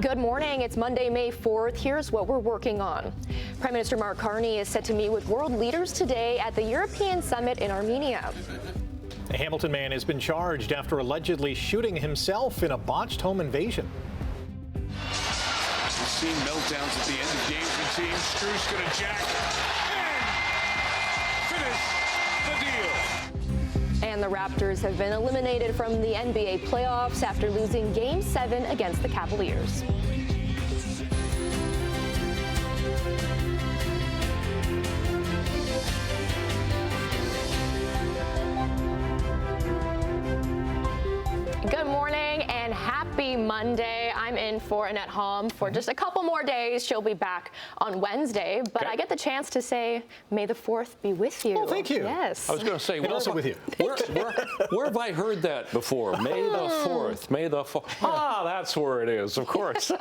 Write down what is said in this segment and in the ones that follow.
Good morning. It's Monday, May 4th. Here's what we're working on. Prime Minister Mark Carney is set to meet with world leaders today at the European Summit in Armenia. A Hamilton man has been charged after allegedly shooting himself in a botched home invasion. We've seen meltdowns at the end of games and teams. Struce going to jack and finish the deal. And the Raptors have been eliminated from the NBA playoffs after losing Game 7 against the Cavaliers. Good morning and happy Monday. I'm in for Annette Hom for just a couple more days. She'll be back on Wednesday, but I get the chance to say, may the 4th be with you. Oh, thank you. Yes. I was going to say, and also with you. Where have I heard that before? May the 4th. May the 4th. Ah, that's where it is, of course.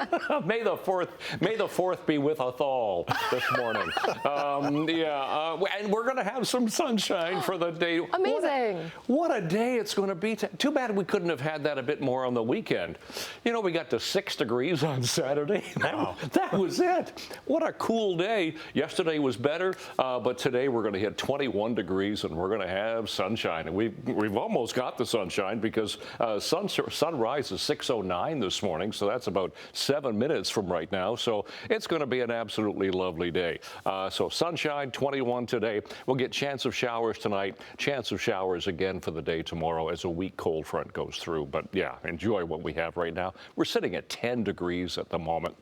May the 4th be with us all this morning. And we're going to have some sunshine for the day. Amazing. What a day it's going to be. Too bad we couldn't have had that a bit more on the weekend. You know, we got to 6 degrees on Saturday. That was it. What a cool day. Yesterday was better, but today we're going to hit 21 degrees and we're going to have sunshine. And we've almost got the sunshine because sunrise is 6:09 this morning, so that's about 7 minutes from right now. So it's going to be an absolutely lovely day. So sunshine, 21 today. We'll get chance of showers tonight, chance of showers again for the day tomorrow as a weak cold front goes through. But yeah, enjoy what we have right now. We're sitting at 10 degrees at the moment.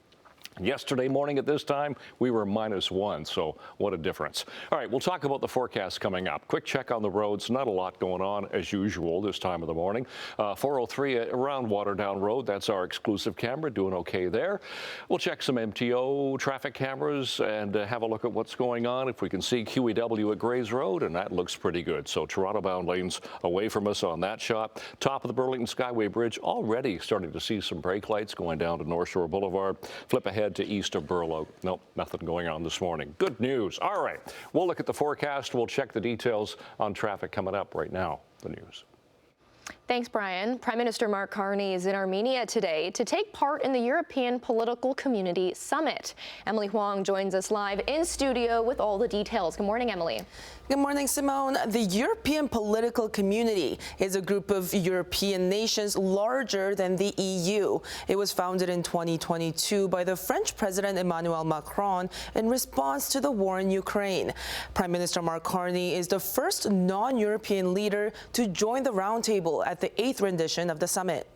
Yesterday morning at this time, we were -1, so what a difference. All right, we'll talk about the forecast coming up. Quick check on the roads. Not a lot going on as usual this time of the morning. 403 around Waterdown Road. That's our exclusive camera, doing okay there. We'll check some MTO traffic cameras and have a look at what's going on. If we can see QEW at Grays Road, and that looks pretty good. So Toronto-bound lanes away from us on that shot. Top of the Burlington Skyway Bridge, already starting to see some brake lights going down to North Shore Boulevard. Flip ahead to east of Burloak. Nope, nothing going on this morning. Good news. All right, we'll look at the forecast. We'll check the details on traffic coming up right now. The news. Thanks, Brian. Prime Minister Mark Carney is in Armenia today to take part in the European Political Community Summit. Emily Huang joins us live in studio with all the details. Good morning, Emily. Good morning, Simone. The European Political Community is a group of European nations larger than the EU. It was founded in 2022 by the French President Emmanuel Macron in response to the war in Ukraine. Prime Minister Mark Carney is the first non-European leader to join the roundtable at the 8th rendition of the summit.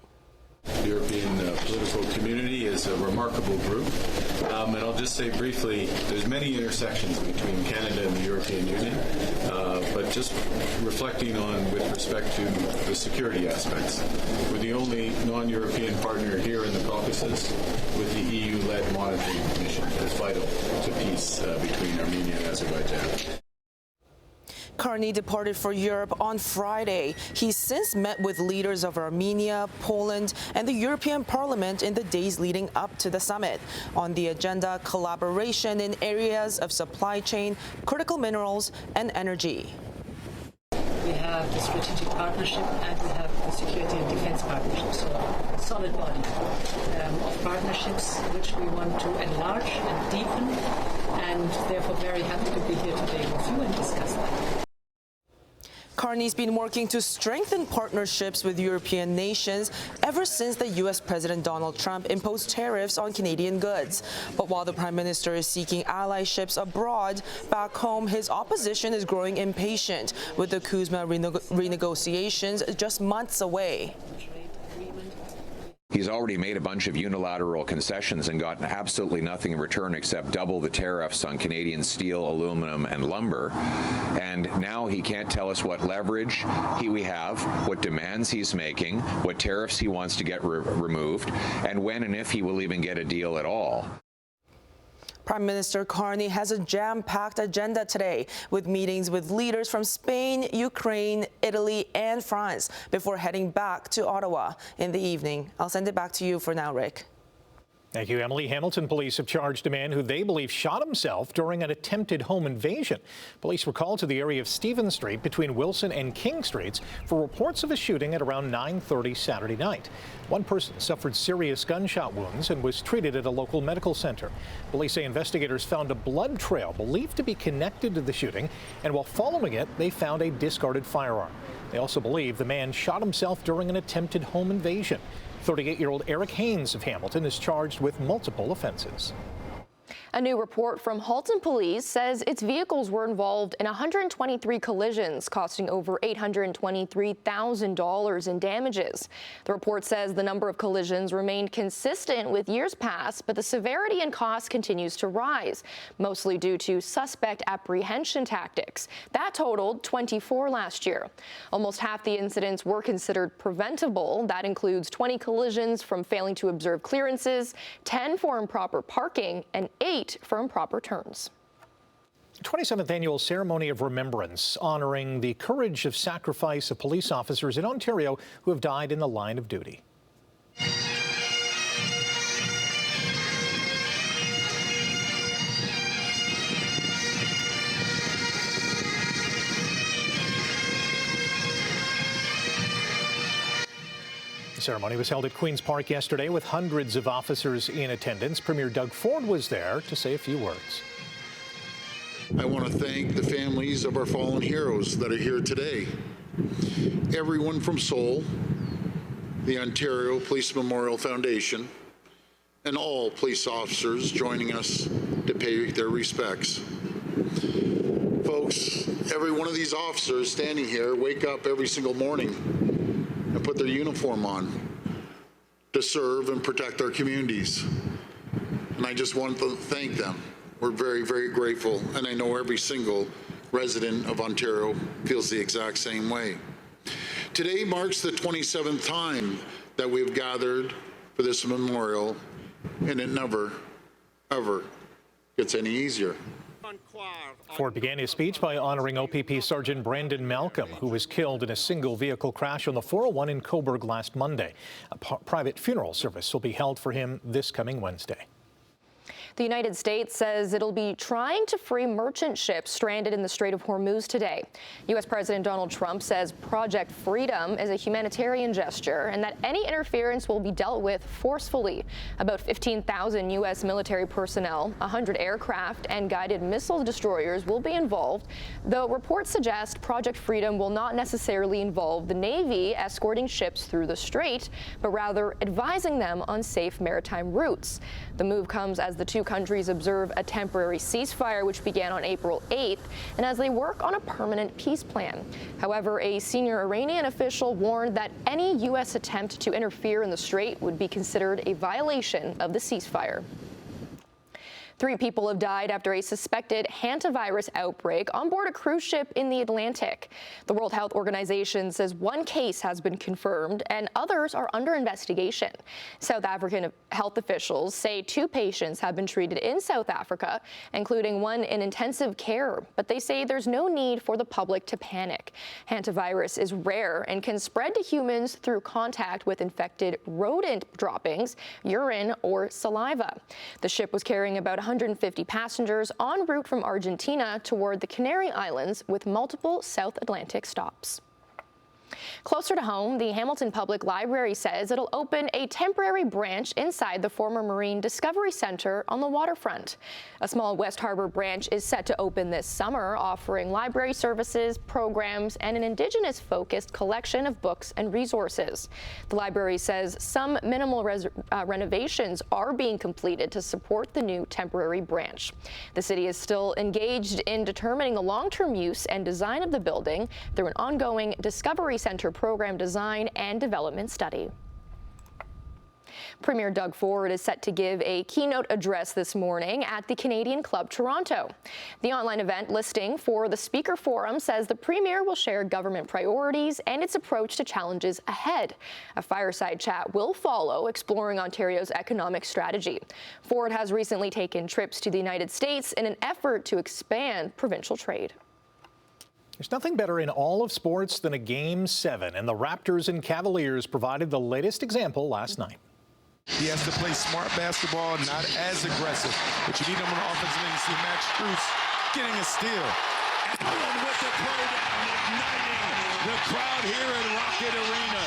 The European political community is a remarkable group, and I'll just say briefly, there's many intersections between Canada and the European Union, but just reflecting on with respect to the security aspects. We're the only non-European partner here in the Caucasus with the EU-led monitoring mission that's vital to peace between Armenia and Azerbaijan. Carney departed for Europe on Friday. He's since met with leaders of Armenia, Poland, and the European Parliament in the days leading up to the summit. On the agenda, collaboration in areas of supply chain, critical minerals, and energy. We have the strategic partnership and we have the security and defense partnership. So a solid body of partnerships which we want to enlarge and deepen, and therefore very happy to be here today with you and discuss that. Carney's been working to strengthen partnerships with European nations ever since the U.S. President Donald Trump imposed tariffs on Canadian goods. But while the Prime Minister is seeking allyships abroad, back home his opposition is growing impatient with the CUSMA renegotiations just months away. He's already made a bunch of unilateral concessions and gotten absolutely nothing in return except double the tariffs on Canadian steel, aluminum, and lumber. And now he can't tell us what leverage we have, what demands he's making, what tariffs he wants to get removed, and when and if he will even get a deal at all. Prime Minister Carney has a jam-packed agenda today with meetings with leaders from Spain, Ukraine, Italy, and France before heading back to Ottawa in the evening. I'll send it back to you for now, Rick. Thank you, Emily. Hamilton police have charged a man who they believe shot himself during an attempted home invasion. Police were called to the area of Stephen Street between Wilson and King Streets for reports of a shooting at around 9:30 Saturday night. One person suffered serious gunshot wounds and was treated at a local medical center. Police say investigators found a blood trail believed to be connected to the shooting, and while following it, they found a discarded firearm. They also believe the man shot himself during an attempted home invasion. 38-year-old Eric Haynes of Hamilton is charged with multiple offenses. A new report from Halton Police says its vehicles were involved in 123 collisions, costing over $823,000 in damages. The report says the number of collisions remained consistent with years past, but the severity and cost continues to rise, mostly due to suspect apprehension tactics. That totaled 24 last year. Almost half the incidents were considered preventable. That includes 20 collisions from failing to observe clearances, 10 for improper parking, and 8 for improper turns. 27th annual ceremony of remembrance honoring the courage of sacrifice of police officers in Ontario who have died in the line of duty. The ceremony was held at Queen's Park yesterday with hundreds of officers in attendance. Premier Doug Ford was there to say a few words. I want to thank the families of our fallen heroes that are here today. Everyone from Seoul, the Ontario Police Memorial Foundation, and all police officers joining us to pay their respects. Folks, every one of these officers standing here wake up every single morning and put their uniform on to serve and protect our communities. And I just want to thank them. We're very, very grateful, and I know every single resident of Ontario feels the exact same way. Today marks the 27th time that we've gathered for this memorial, and it never, ever gets any easier. Ford began his speech by honoring OPP Sergeant Brandon Malcolm, who was killed in a single vehicle crash on the 401 in Cobourg last Monday. A private funeral service will be held for him this coming Wednesday. The United States says it'll be trying to free merchant ships stranded in the Strait of Hormuz today. U.S. President Donald Trump says Project Freedom is a humanitarian gesture and that any interference will be dealt with forcefully. About 15,000 U.S. military personnel, 100 aircraft, and guided missile destroyers will be involved, though reports suggest Project Freedom will not necessarily involve the Navy escorting ships through the strait, but rather advising them on safe maritime routes. The move comes as the two countries observe a temporary ceasefire which began on April 8th and as they work on a permanent peace plan. However, a senior Iranian official warned that any U.S. attempt to interfere in the strait would be considered a violation of the ceasefire. 3 people have died after a suspected hantavirus outbreak on board a cruise ship in the Atlantic. The World Health Organization says 1 case has been confirmed and others are under investigation. South African health officials say 2 patients have been treated in South Africa, including one in intensive care, but they say there's no need for the public to panic. Hantavirus is rare and can spread to humans through contact with infected rodent droppings, urine, or saliva. The ship was carrying about 150 passengers en route from Argentina toward the Canary Islands with multiple South Atlantic stops. Closer to home, the Hamilton Public Library says it'll open a temporary branch inside the former Marine Discovery Center on the waterfront. A small West Harbor branch is set to open this summer, offering library services, programs, and an Indigenous-focused collection of books and resources. The library says some minimal renovations are being completed to support the new temporary branch. The city is still engaged in determining the long-term use and design of the building through an ongoing Discovery Center program design and development study. Premier Doug Ford is set to give a keynote address this morning at the Canadian Club Toronto. The online event listing for the Speaker Forum says the Premier will share government priorities and its approach to challenges ahead. A fireside chat will follow, exploring Ontario's economic strategy. Ford has recently taken trips to the United States in an effort to expand provincial trade. There's nothing better in all of sports than a Game 7, and the Raptors and Cavaliers provided the latest example last night. He has to play smart basketball, not as aggressive. But you need him on the offensive end. You see Max Strus getting a steal. Allen with the throwdown, igniting the crowd here at Rocket Arena.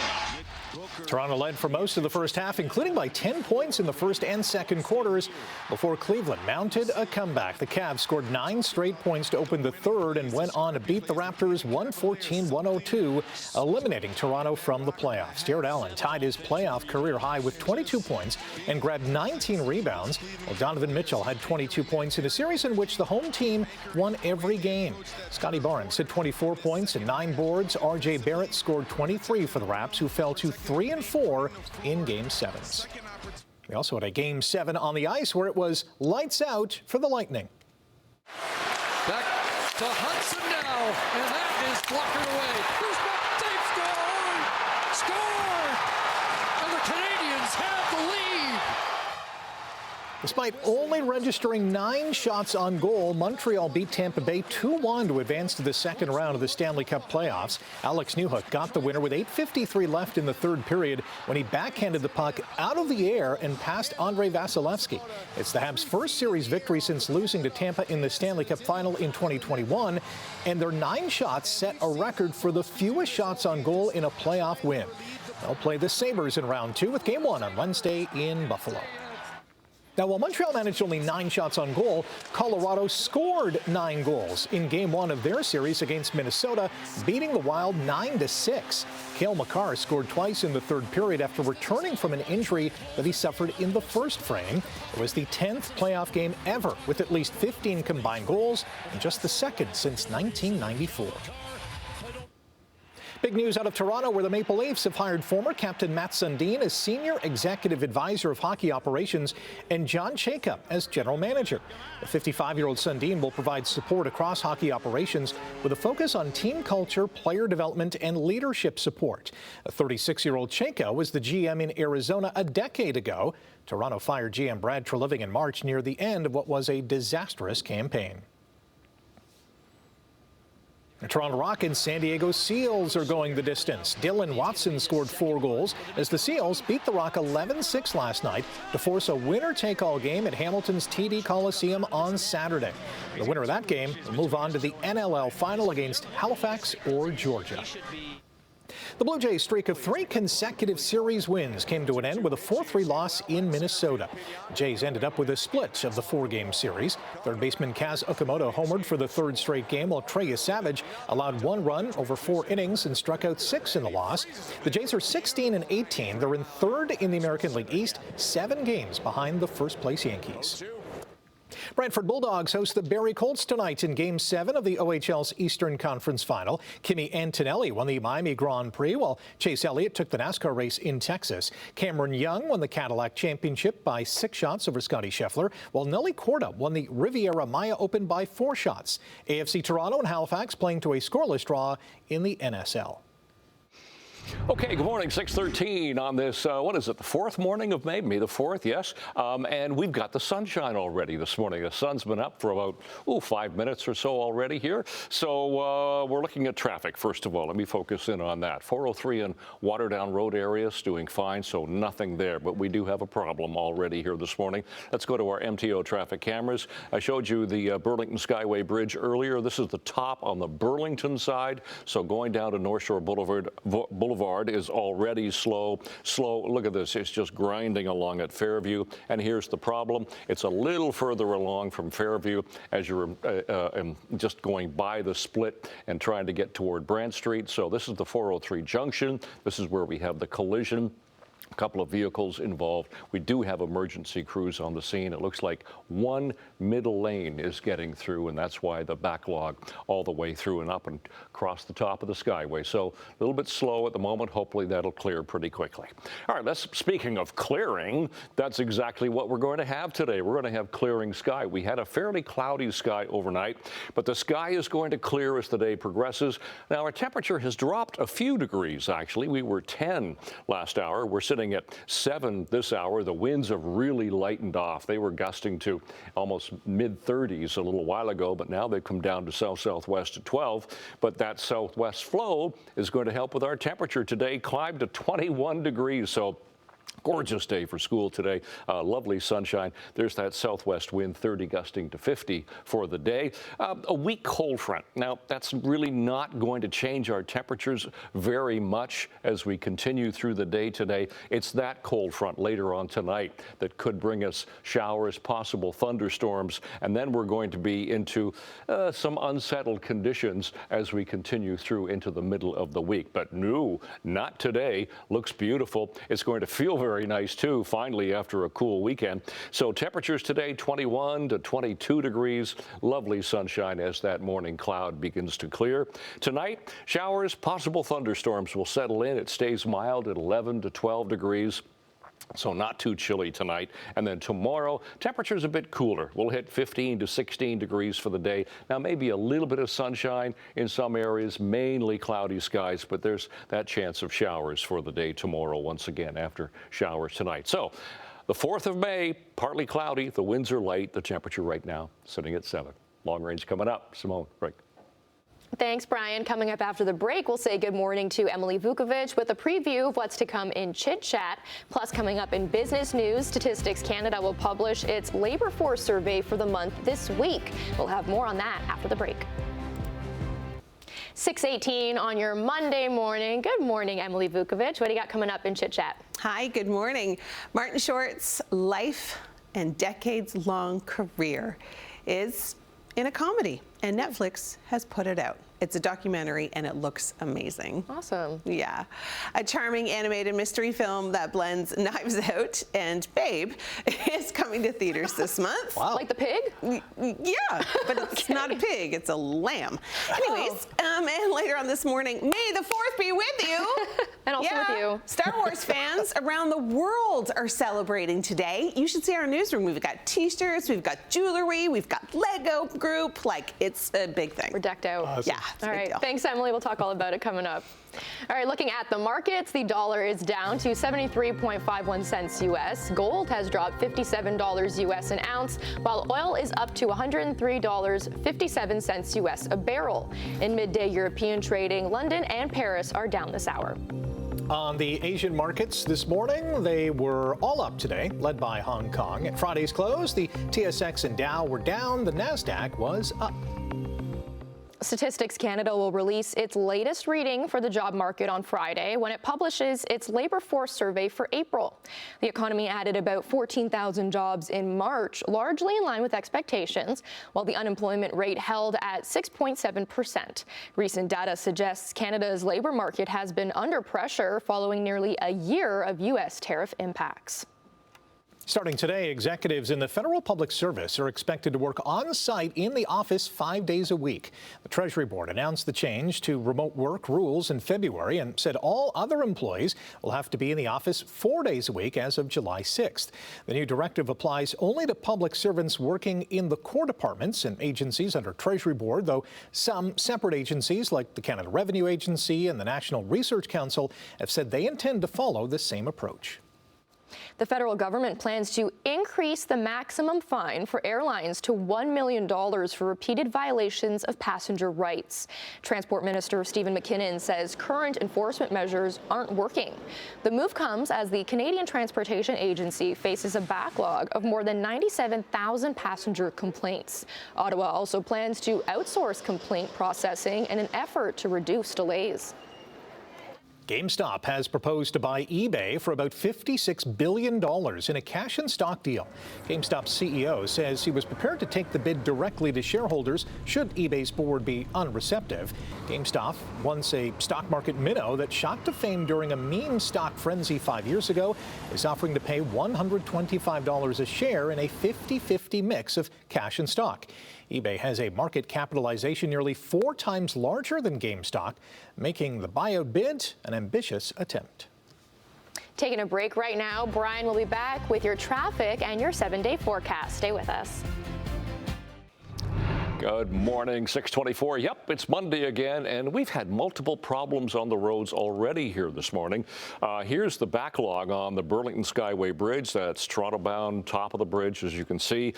Toronto led for most of the first half, including by 10 points in the first and second quarters, before Cleveland mounted a comeback. The Cavs scored 9 straight points to open the third and went on to beat the Raptors 114-102, eliminating Toronto from the playoffs. Jared Allen tied his playoff career high with 22 points and grabbed 19 rebounds, while Donovan Mitchell had 22 points in a series in which the home team won every game. Scotty Barnes had 24 points and 9 boards. R.J. Barrett scored 23 for the Raps, who fell to 3-4 in Game 7s. We also had a Game 7 on the ice where it was lights out for the Lightning. Back to Hudson now, and that is blockered away. They score! And the Canadians have the lead. Despite only registering 9 shots on goal, Montreal beat Tampa Bay 2-1 to advance to the second round of the Stanley Cup playoffs. Alex Newhook got the winner with 8:53 left in the third period when he backhanded the puck out of the air and past Andrei Vasilevsky. It's the Habs' first series victory since losing to Tampa in the Stanley Cup final in 2021, and their 9 shots set a record for the fewest shots on goal in a playoff win. They'll play the Sabres in round 2 with Game 1 on Wednesday in Buffalo. Now, while Montreal managed only 9 shots on goal, Colorado scored 9 goals in Game 1 of their series against Minnesota, beating the Wild 9-6. Cale Makar scored twice in the third period after returning from an injury that he suffered in the first frame. It was the 10th playoff game ever with at least 15 combined goals, and just the second since 1994. Big news out of Toronto, where the Maple Leafs have hired former captain Matt Sundin as senior executive advisor of hockey operations and John Chayka as general manager. The 55-year-old Sundin will provide support across hockey operations with a focus on team culture, player development, and leadership support. A 36-year-old Chayka was the GM in Arizona a decade ago. Toronto fired GM Brad Treliving in March near the end of what was a disastrous campaign. The Toronto Rock and San Diego Seals are going the distance. Dylan Watson scored 4 goals as the Seals beat the Rock 11-6 last night to force a winner-take-all game at Hamilton's TD Coliseum on Saturday. The winner of that game will move on to the NLL final against Halifax or Georgia. The Blue Jays' streak of 3 consecutive series wins came to an end with a 4-3 loss in Minnesota. The Jays ended up with a split of the 4-game series. Third baseman Kaz Okamoto homered for the 3rd straight game, while Trey Savage allowed 1 run over 4 innings and struck out 6 in the loss. The Jays are 16-18. They're in 3rd in the American League East, 7 games behind the first-place Yankees. Brantford Bulldogs host the Barrie Colts tonight in Game 7 of the OHL's Eastern Conference Final. Kimi Antonelli won the Miami Grand Prix, while Chase Elliott took the NASCAR race in Texas. Cameron Young won the Cadillac Championship by 6 shots over Scotty Scheffler, while Nelly Corda won the Riviera Maya Open by 4 shots. AFC Toronto and Halifax playing to a scoreless draw in the NSL. Okay, good morning, 6:13 on this, what is it, the 4th morning of May? May the 4th, yes. And we've got the sunshine already this morning. The sun's been up for about, 5 minutes or so already here. So we're looking at traffic, first of all. Let me focus in on that. 403 and Waterdown Road areas doing fine, so nothing there. But we do have a problem already here this morning. Let's go to our MTO traffic cameras. I showed you the Burlington Skyway Bridge earlier. This is the top on the Burlington side. So going down to North Shore Boulevard is already slow. Look at this. It's just grinding along at Fairview. And here's the problem. It's a little further along from Fairview as you're just going by the split and trying to get toward Brant Street. So this is the 403 junction. This is where we have the collision. A couple of vehicles involved. We do have emergency crews on the scene. It looks like 1 middle lane is getting through, and that's why the backlog all the way through and up and across the top of the Skyway. So a little bit slow at the moment. Hopefully that'll clear pretty quickly. All right, speaking of clearing, that's exactly what we're going to have today. We're going to have clearing sky. We had a fairly cloudy sky overnight, but the sky is going to clear as the day progresses. Now, our temperature has dropped a few degrees, actually. We were 10 last hour. We're sitting at 7 this hour. The winds have really lightened off. They were gusting to almost mid-30s a little while ago, but now they've come down to south-southwest at 12. But that southwest flow is going to help with our temperature today. Climbed to 21 degrees. So Gorgeous day for school today. Lovely sunshine. There's that southwest wind, 30 gusting to 50 for the day. A weak cold front. Now, that's really not going to change our temperatures very much as we continue through the day today. It's that cold front later on tonight that could bring us showers, possible thunderstorms, and then we're going to be into some unsettled conditions as we continue through into the middle of the week. But no, not today. Looks beautiful. It's going to feel very nice too, finally, after a cool weekend. So temperatures today, 21 to 22 degrees. Lovely sunshine as that morning cloud begins to clear. Tonight, showers, possible thunderstorms will settle in. It stays mild at 11 to 12 degrees. So not too chilly tonight. And then tomorrow, temperatures a bit cooler. We'll hit 15 to 16 degrees for the day. Now, maybe a little bit of sunshine in some areas, mainly cloudy skies, but there's that chance of showers for the day tomorrow once again after showers tonight. So the 4th of May, partly cloudy. The winds are light. The temperature right now sitting at 7. Long range coming up. Simone, break. Thanks, Brian. Coming up after the break, we'll say good morning to Emily Vukovic with a preview of what's to come in Chit Chat. Plus, coming up in business news, Statistics Canada will publish its labor force survey for the month this week. We'll have more on that after the break. 6:18 on your Monday morning. Good morning, Emily Vukovic. What do you got coming up in Chit Chat? Hi, good morning. Martin Short's life and decades-long career is in a comedy, and Netflix has put it out. It's a documentary, and it looks amazing. Awesome. Yeah. A charming animated mystery film that blends Knives Out and Babe is coming to theaters this month. Wow. Like the pig? Yeah, but it's not a pig, it's a lamb. Anyways, and later on this morning, May the 4th be with you. And also with you. Star Wars fans around the world are celebrating today. You should see our newsroom. We've got t-shirts, we've got jewelry, we've got Lego group. Like, it's a big thing. We're decked out. Awesome. Yeah. All right. Thanks, Emily. We'll talk all about it coming up. All right. Looking at the markets, the dollar is down to 73.51 cents U.S. Gold has dropped $57 U.S. an ounce, while oil is up to $103.57 U.S. a barrel. In midday European trading, London and Paris are down this hour. On the Asian markets this morning, they were all up today, led by Hong Kong. At Friday's close, the TSX and Dow were down. The Nasdaq was up. Statistics Canada will release its latest reading for the job market on Friday when it publishes its labor force survey for April. The economy added about 14,000 jobs in March, largely in line with expectations, while the unemployment rate held at 6.7%. Recent data suggests Canada's labor market has been under pressure following nearly a year of U.S. tariff impacts. Starting today, executives in the federal public service are expected to work on-site in the office 5 days a week. The Treasury Board announced the change to remote work rules in February and said all other employees will have to be in the office 4 days a week as of July 6th. The new directive applies only to public servants working in the core departments and agencies under Treasury Board, though some separate agencies like the Canada Revenue Agency and the National Research Council have said they intend to follow the same approach. The federal government plans to increase the maximum fine for airlines to $1 million for repeated violations of passenger rights. Transport Minister Stephen McKinnon says current enforcement measures aren't working. The move comes as the Canadian Transportation Agency faces a backlog of more than 97,000 passenger complaints. Ottawa also plans to outsource complaint processing in an effort to reduce delays. GameStop has proposed to buy eBay for about $56 billion in a cash and stock deal. GameStop's CEO says he was prepared to take the bid directly to shareholders should eBay's board be unreceptive. GameStop, once a stock market minnow that shot to fame during a meme stock frenzy 5 years ago, is offering to pay $125 a share in a 50-50 mix of cash and stock. eBay has a market capitalization nearly 4 times larger than GameStop, making the buyout bid an ambitious attempt. Taking a break right now. Brian will be back with your traffic and your 7-day forecast. Stay with us. Good morning, 624. Yep, it's Monday again, and we've had multiple problems on the roads already here this morning. Here's the backlog on the Burlington Skyway Bridge. That's Toronto bound, top of the bridge, as you can see.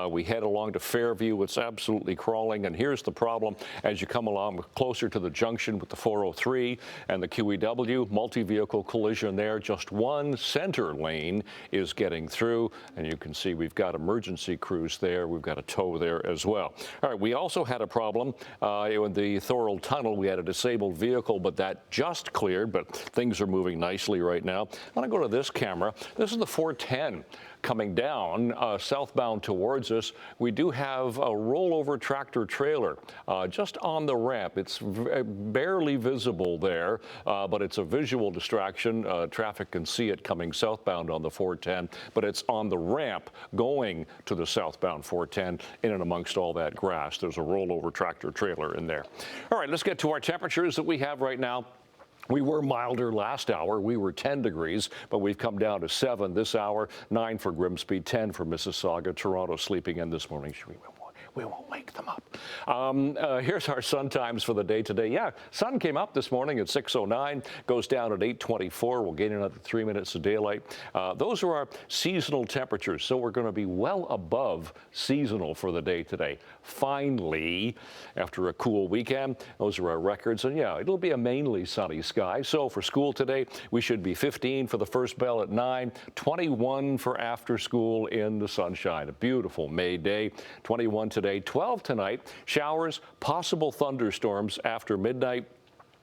We head along to Fairview. It's absolutely crawling, and here's the problem. As you come along closer to the junction with the 403 and the QEW, multi-vehicle collision there. Just one center lane is getting through, and you can see we've got emergency crews there. We've got a tow there as well. All right, we also had a problem in the Thorold Tunnel. We had a disabled vehicle, but that just cleared, but things are moving nicely right now. I want to go to this camera. This is the 410 coming down southbound towards us. We do have a rollover tractor trailer just on the ramp. It's barely visible there, but it's a visual distraction. Traffic can see it coming southbound on the 410, but it's on the ramp going to the southbound 410 in and amongst all that grass. There's a rollover tractor trailer in there. All right, let's get to our temperatures that we have right now. We were milder last hour. We were 10 degrees, but we've come down to 7 this hour, 9 for Grimsby, 10 for Mississauga. Toronto sleeping in this morning. We won't wake them up. Here's our sun times for the day today. Yeah, sun came up this morning at 6:09, goes down at 8:24. We'll gain another 3 minutes of daylight. Those are our seasonal temperatures, so we're going to be well above seasonal for the day today. Finally, after a cool weekend, those are our records. And yeah, it'll be a mainly sunny sky. So for school today, we should be 15 for the first bell at 9, 21 for after school in the sunshine. A beautiful May day. 21 today. 12 tonight, showers, possible thunderstorms after midnight.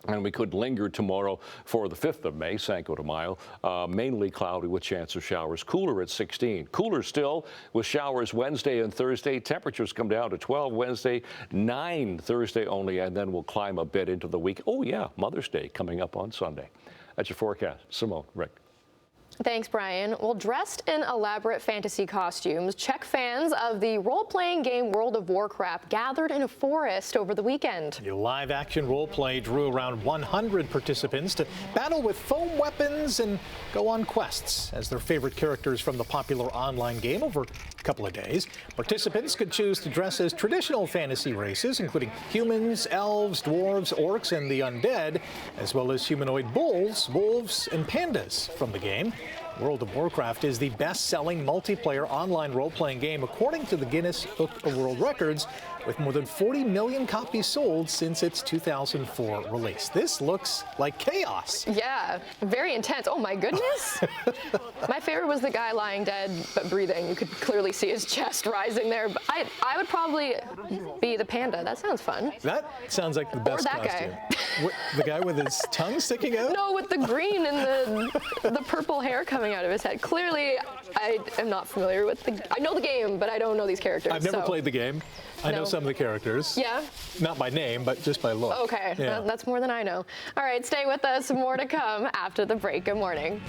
And we could linger tomorrow for the 5th of May, Cinco de Mayo. Mainly cloudy with chance of showers. Cooler at 16. Cooler still with showers Wednesday and Thursday. Temperatures come down to 12 Wednesday, 9 Thursday only, and then we'll climb a bit into the week. Oh yeah, Mother's Day coming up on Sunday. That's your forecast. Simone, Rick. Thanks, Brian. Well, dressed in elaborate fantasy costumes, Czech fans of the role-playing game World of Warcraft gathered in a forest over the weekend. The live-action role-play drew around 100 participants to battle with foam weapons and go on quests as their favorite characters from the popular online game over a couple of days. Participants could choose to dress as traditional fantasy races, including humans, elves, dwarves, orcs, and the undead, as well as humanoid bulls, wolves, and pandas from the game. World of Warcraft is the best-selling multiplayer online role-playing game according to the Guinness Book of World Records, with more than 40 million copies sold since its 2004 release. This looks like chaos. Yeah, very intense. Oh my goodness. My favorite was the guy lying dead but breathing. You could clearly see his chest rising there. But I would probably be the panda. That sounds fun. That sounds like the best or that costume. Guy. The guy with his tongue sticking out? No, with the green and the purple hair coming out of his head. Clearly, I am not familiar with I know the game, but I don't know these characters. I've never played the game. I know some of the characters. Yeah? Not by name, but just by look. Okay, yeah. That's more than I know. All right, stay with us. More to come after the break. Good morning.